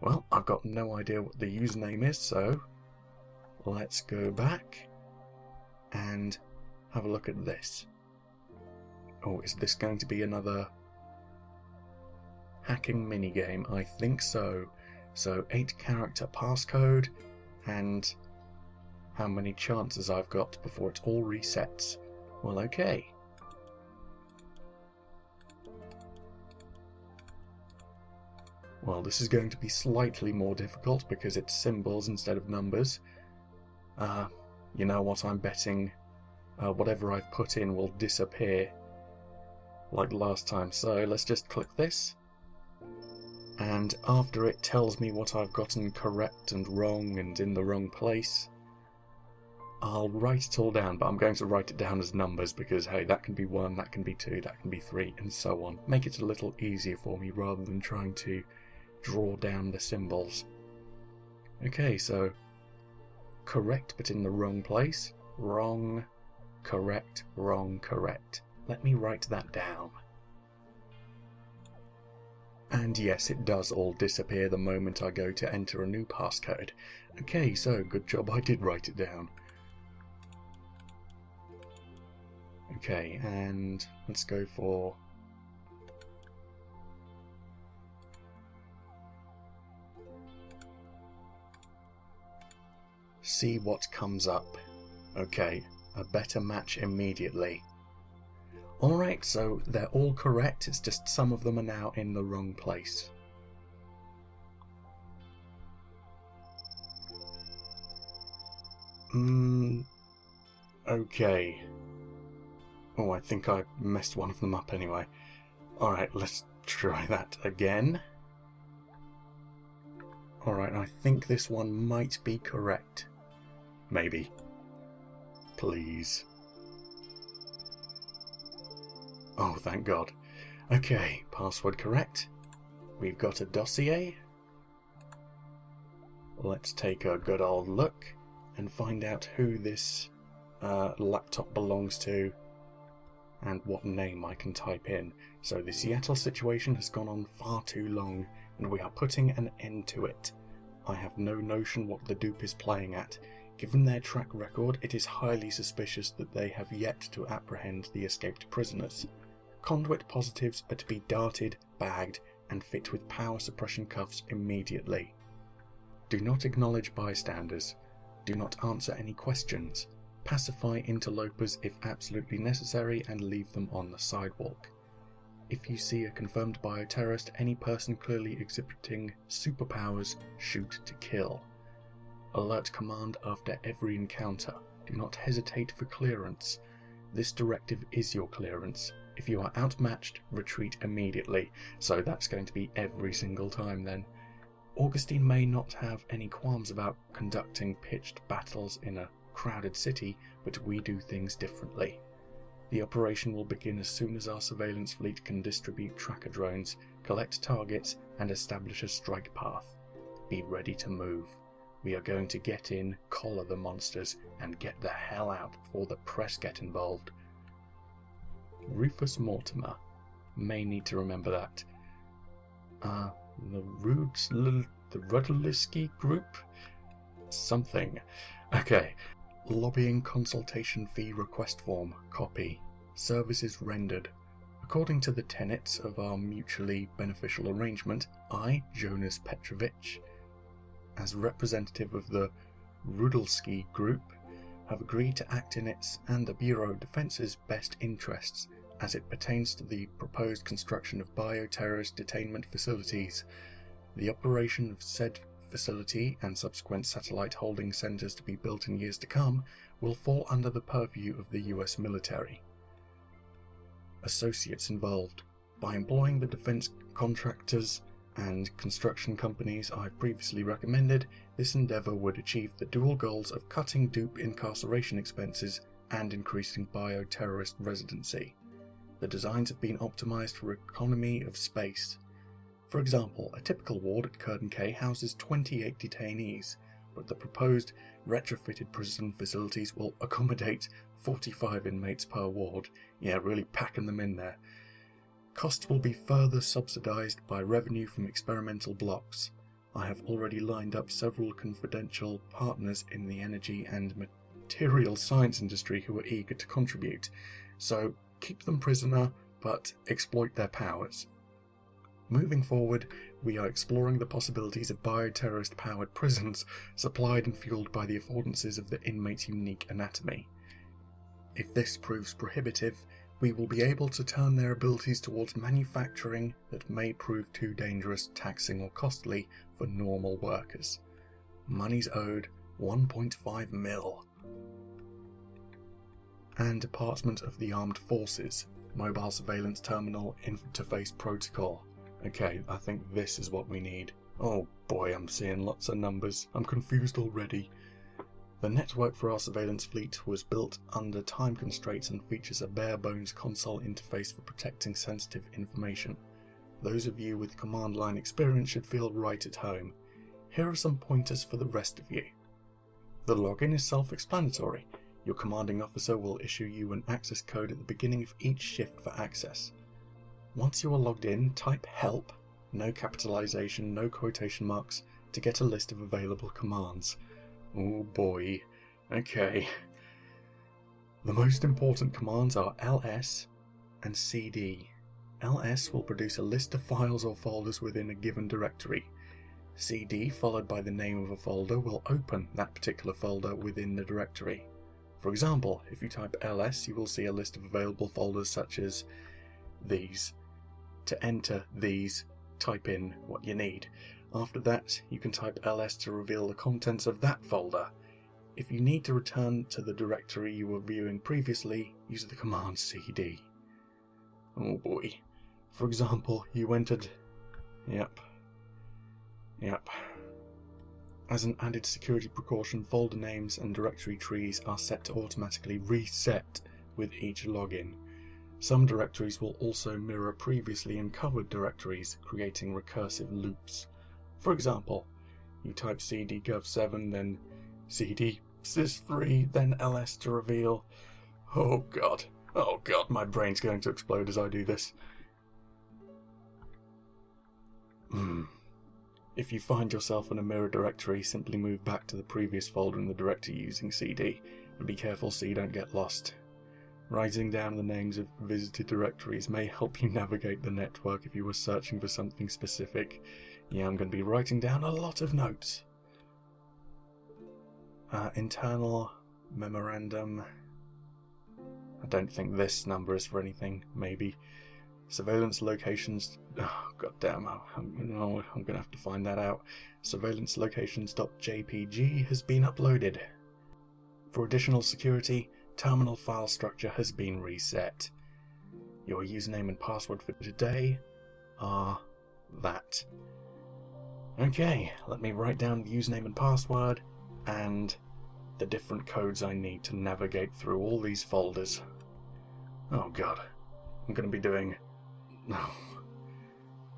Well, I've got no idea what the username is, so let's go back and have a look at this. Oh, is this going to be another hacking minigame? I think so. So 8-character passcode, and how many chances I've got before it all resets. Well, okay. Well, this is going to be slightly more difficult because it's symbols instead of numbers. You know what, I'm betting whatever I've put in will disappear like last time. So let's just click this. And after it tells me what I've gotten correct and wrong and in the wrong place, I'll write it all down, but I'm going to write it down as numbers because, hey, that can be 1, that can be 2, that can be 3, and so on. Make it a little easier for me rather than trying to draw down the symbols. Okay, so correct but in the wrong place. Wrong, correct, wrong, correct. Let me write that down. And yes, it does all disappear the moment I go to enter a new passcode. Okay, so good job I did write it down. Okay, and let's go for see what comes up. Okay, a better match immediately. Alright, so they're all correct, it's just some of them are now in the wrong place. Okay. Oh, I think I messed one of them up anyway. Alright, let's try that again. Alright, I think this one might be correct. Maybe. Please. Oh, thank God. Okay, password correct. We've got a dossier. Let's take a good old look and find out who this laptop belongs to and what name I can type in. So the Seattle situation has gone on far too long and we are putting an end to it. I have no notion what the dupe is playing at. Given their track record, it is highly suspicious that they have yet to apprehend the escaped prisoners. Conduit positives are to be darted, bagged, and fit with power suppression cuffs immediately. Do not acknowledge bystanders. Do not answer any questions. Pacify interlopers if absolutely necessary and leave them on the sidewalk. If you see a confirmed bioterrorist, any person clearly exhibiting superpowers, shoot to kill. Alert command after every encounter. Do not hesitate for clearance. This directive is your clearance. If you are outmatched, retreat immediately. So that's going to be every single time then. Augustine may not have any qualms about conducting pitched battles in a crowded city, but we do things differently. The operation will begin as soon as our surveillance fleet can distribute tracker drones, collect targets, and establish a strike path. Be ready to move. We are going to get in, collar the monsters, and get the hell out before the press get involved. Rufus Mortimer. May need to remember that. The Rudliski Group? Something. Okay. Lobbying consultation fee request form. Copy. Services rendered. According to the tenets of our mutually beneficial arrangement, I, Jonas Petrovich, as representative of the Rudliski Group, have agreed to act in its and the Bureau of Defense's best interests as it pertains to the proposed construction of bioterrorist detainment facilities. The operation of said facility and subsequent satellite holding centers to be built in years to come will fall under the purview of the US military. Associates involved. By employing the defense contractors and construction companies I've previously recommended, this endeavor would achieve the dual goals of cutting dupe incarceration expenses and increasing bioterrorist residency. The designs have been optimized for economy of space. For example, a typical ward at Curtin K houses 28 detainees, but the proposed retrofitted prison facilities will accommodate 45 inmates per ward. Yeah, really packing them in there. Costs will be further subsidized by revenue from experimental blocks. I have already lined up several confidential partners in the energy and material science industry who are eager to contribute, so keep them prisoner, but exploit their powers. Moving forward, we are exploring the possibilities of bioterrorist-powered prisons supplied and fueled by the affordances of the inmates' unique anatomy. If this proves prohibitive, we will be able to turn their abilities towards manufacturing that may prove too dangerous, taxing or costly for normal workers. Monies owed 1.5 mil. And Department of the Armed Forces, Mobile Surveillance Terminal Interface Protocol. Okay, I think this is what we need. Oh boy, I'm seeing lots of numbers. I'm confused already. The network for our surveillance fleet was built under time constraints and features a bare-bones console interface for protecting sensitive information. Those of you with command line experience should feel right at home. Here are some pointers for the rest of you. The login is self-explanatory. Your commanding officer will issue you an access code at the beginning of each shift for access. Once you are logged in, type HELP, no capitalization, no quotation marks, to get a list of available commands. Oh boy. Okay. The most important commands are ls and cd. ls will produce a list of files or folders within a given directory. cd, followed by the name of a folder, will open that particular folder within the directory. For example, if you type ls, you will see a list of available folders such as these. To enter these, type in what you need. After that, you can type ls to reveal the contents of that folder. If you need to return to the directory you were viewing previously, use the command cd. Oh boy. For example, you entered... Yep. As an added security precaution, folder names and directory trees are set to automatically reset with each login. Some directories will also mirror previously uncovered directories, creating recursive loops. For example, you type cd gov7, then cd sys3, then ls to reveal. Oh god, my brain's going to explode as I do this. If you find yourself in a mirror directory, simply move back to the previous folder in the directory using cd, and be careful so you don't get lost. Writing down the names of visited directories may help you navigate the network if you were searching for something specific. Yeah, I'm going to be writing down a lot of notes. Internal memorandum. I don't think this number is for anything, maybe. Surveillance locations. Oh, goddamn, I'm going to have to find that out. Surveillance locations.jpg has been uploaded. For additional security, terminal file structure has been reset. Your username and password for today are that. Okay, let me write down the username and password and the different codes I need to navigate through all these folders. Oh god, I'm going to be doing...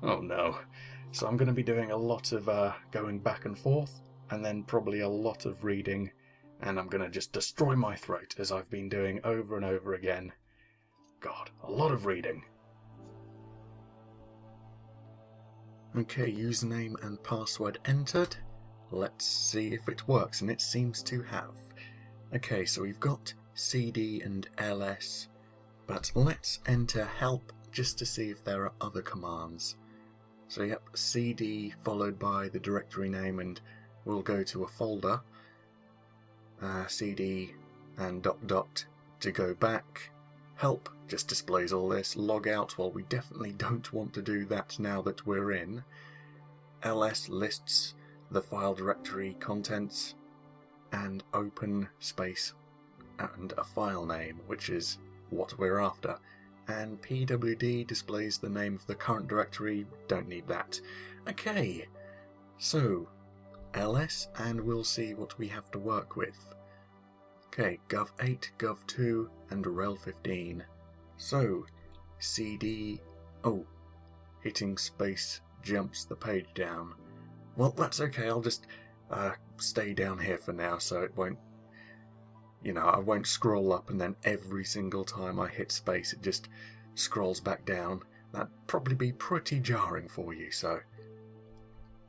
Oh no. So I'm going to be doing a lot of going back and forth, and then probably a lot of reading, and I'm going to just destroy my throat as I've been doing over and over again. God, a lot of reading. Okay, username and password entered. Let's see if it works, and it seems to have. Okay, so we've got cd and ls, but let's enter help just to see if there are other commands. So yep, cd followed by the directory name, and we'll go to a folder. Cd and ... to go back. Help just displays all this. Log out, well, we definitely don't want to do that now that we're in. ls lists the file directory contents, and open space and a file name, which is what we're after. And pwd displays the name of the current directory. Don't need that. Okay, so ls, and we'll see what we have to work with. Okay, gov8, gov2, and rel15. So, cd... Oh, hitting space jumps the page down. Well, that's okay, I'll just stay down here for now so it won't... You know, I won't scroll up and then every single time I hit space it just scrolls back down. That'd probably be pretty jarring for you, so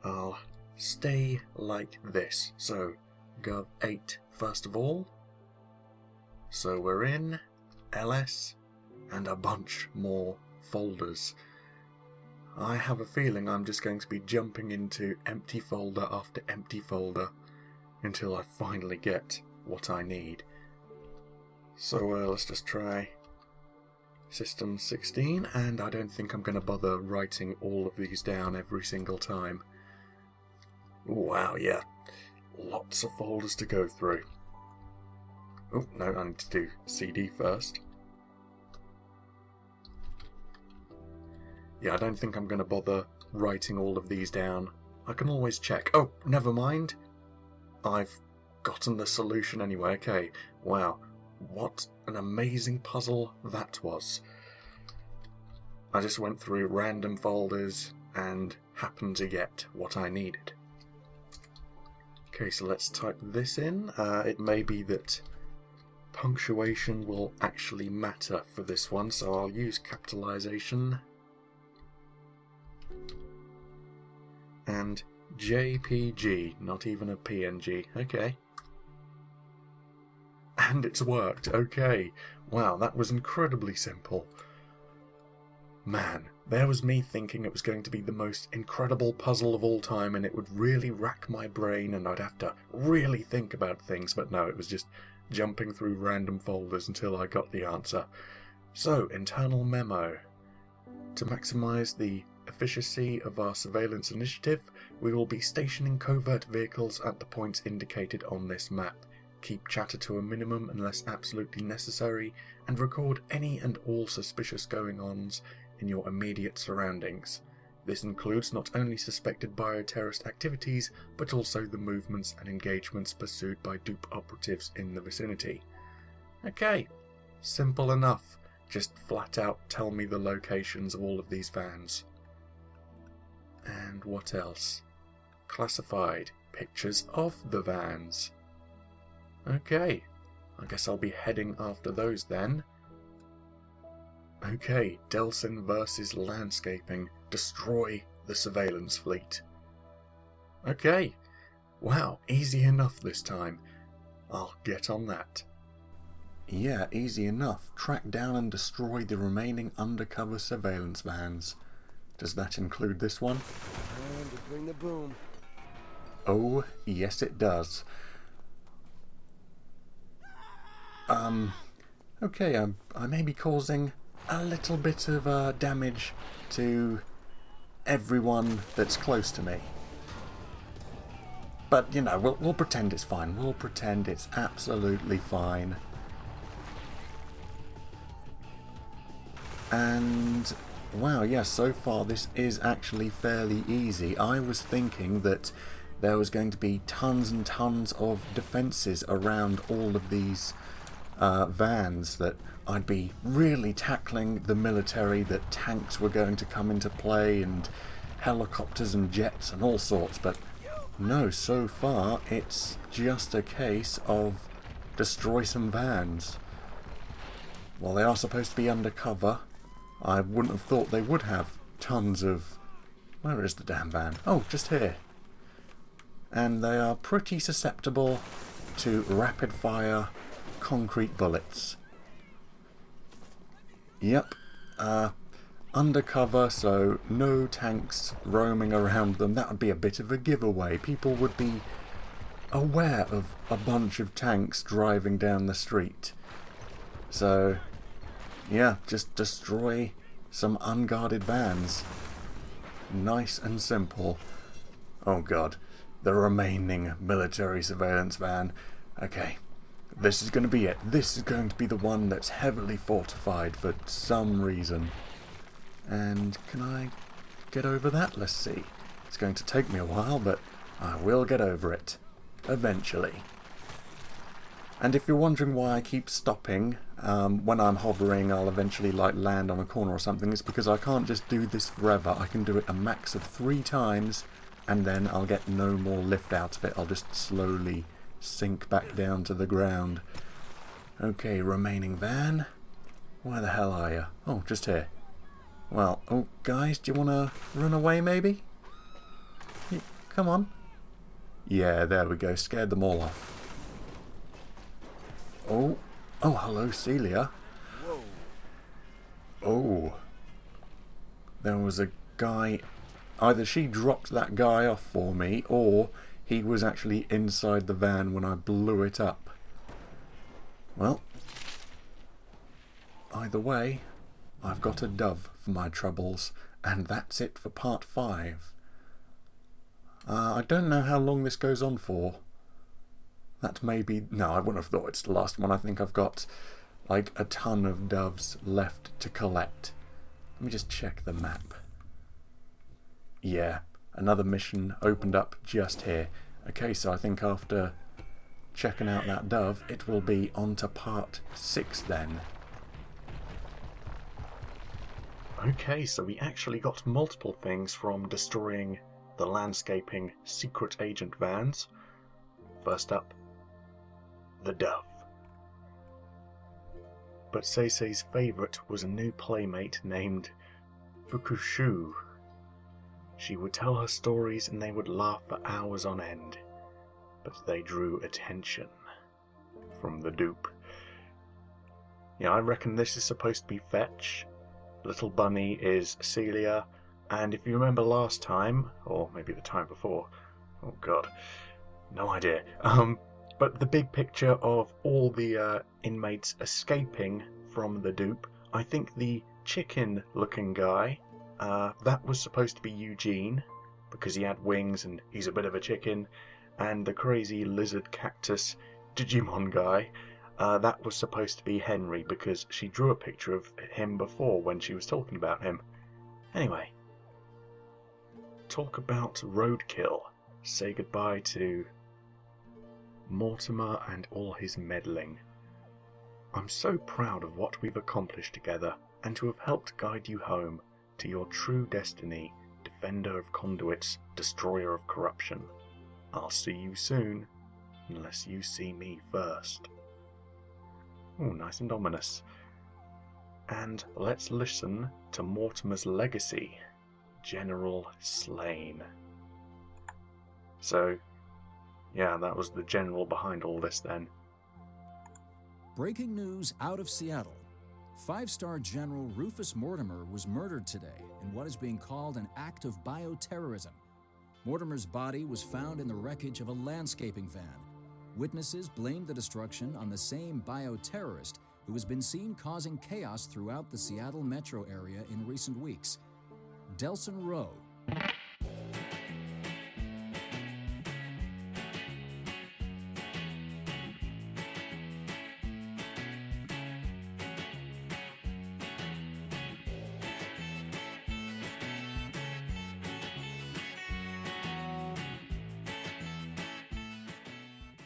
I'll stay like this. So gov 8 first of all. So we're in ls and a bunch more folders. I have a feeling I'm just going to be jumping into empty folder after empty folder until I finally get what I need. So let's just try System 16, and I don't think I'm going to bother writing all of these down every single time. Wow, yeah, lots of folders to go through. Oh, no, I need to do CD first. Yeah, I don't think I'm going to bother writing all of these down. I can always check. Oh, never mind. I've gotten the solution anyway. Okay, wow. What an amazing puzzle that was. I just went through random folders and happened to get what I needed. Okay, so let's type this in. It may be that punctuation will actually matter for this one, so I'll use capitalization. And JPG, not even a PNG. Okay. And it's worked. Okay. Wow, that was incredibly simple. Man, there was me thinking it was going to be the most incredible puzzle of all time and it would really rack my brain and I'd have to really think about things, but no, it was just jumping through random folders until I got the answer. So, internal memo. To maximise the efficiency of our surveillance initiative, we will be stationing covert vehicles at the points indicated on this map. Keep chatter to a minimum unless absolutely necessary, and record any and all suspicious going-ons in your immediate surroundings. This includes not only suspected bioterrorist activities, but also the movements and engagements pursued by dupe operatives in the vicinity. Okay, simple enough. Just flat out tell me the locations of all of these vans. And what else? Classified pictures of the vans. Okay, I guess I'll be heading after those then. Okay, Delsin versus landscaping. Destroy the surveillance fleet. Okay, wow, easy enough this time. I'll get on that. Yeah, easy enough. Track down and destroy the remaining undercover surveillance vans. Does that include this one? Time to bring the boom. Oh, yes it does. Okay, I may be causing a little bit of damage to everyone that's close to me. But, you know, we'll pretend it's fine. We'll pretend it's absolutely fine. And, wow, yeah, so far this is actually fairly easy. I was thinking that there was going to be tons and tons of defences around all of these vans, that I'd be really tackling the military, that tanks were going to come into play and helicopters and jets and all sorts, but no, so far it's just a case of destroy some vans. While they are supposed to be undercover, I wouldn't have thought they would have tons of... Where is the damn van? Oh, just here. And they are pretty susceptible to rapid fire concrete bullets. Yep, undercover, so no tanks roaming around them. That would be a bit of a giveaway. People would be aware of a bunch of tanks driving down the street. So, yeah, just destroy some unguarded vans. Nice and simple. Oh god, the remaining military surveillance van. Okay. This is going to be it. This is going to be the one that's heavily fortified for some reason. And can I get over that? Let's see. It's going to take me a while, but I will get over it. Eventually. And if you're wondering why I keep stopping, when I'm hovering I'll eventually land on a corner or something, it's because I can't just do this forever. I can do it a max of 3 times, and then I'll get no more lift out of it. I'll just slowly sink back down to the ground. Okay, remaining van. Where the hell are you? Oh, just here. Well, oh, guys, do you want to run away maybe? Come on. Yeah, there we go. Scared them all off. Oh. Oh, hello, Celia. Whoa. Oh. There was a guy... Either she dropped that guy off for me, or he was actually inside the van when I blew it up. Well, either way, I've got a dove for my troubles, and that's it for part 5. I don't know how long this goes on for. That may be... No, I wouldn't have thought it's the last one. I think I've got, like, a ton of doves left to collect. Let me just check the map. Yeah, another mission opened up just here. Okay, so I think after checking out that dove, it will be on to part 6 then. Okay, so we actually got multiple things from destroying the landscaping secret agent vans. First up, the dove. But Seisei's favourite was a new playmate named Fukushu. She would tell her stories and they would laugh for hours on end, but they drew attention from the dupe. Yeah, I reckon this is supposed to be Fetch. Little Bunny is Celia, and if you remember last time, or maybe the time before, oh god, no idea, but the big picture of all the inmates escaping from the dupe, I think the chicken-looking guy, that was supposed to be Eugene, because he had wings and he's a bit of a chicken, and the crazy lizard cactus Digimon guy, that was supposed to be Henry, because she drew a picture of him before when she was talking about him. Anyway, talk about roadkill. Say goodbye to Mortimer and all his meddling. I'm so proud of what we've accomplished together, and to have helped guide you home to your true destiny, defender of conduits, destroyer of corruption. I'll see you soon, unless you see me first. Oh, nice and ominous. And let's listen to Mortimer's legacy, General Slain. So, yeah, that was the general behind all this then. Breaking news out of Seattle. 5-star General Rufus Mortimer was murdered today in what is being called an act of bioterrorism. Mortimer's body was found in the wreckage of a landscaping van. Witnesses blamed the destruction on the same bioterrorist who has been seen causing chaos throughout the Seattle metro area in recent weeks. Delson Rowe,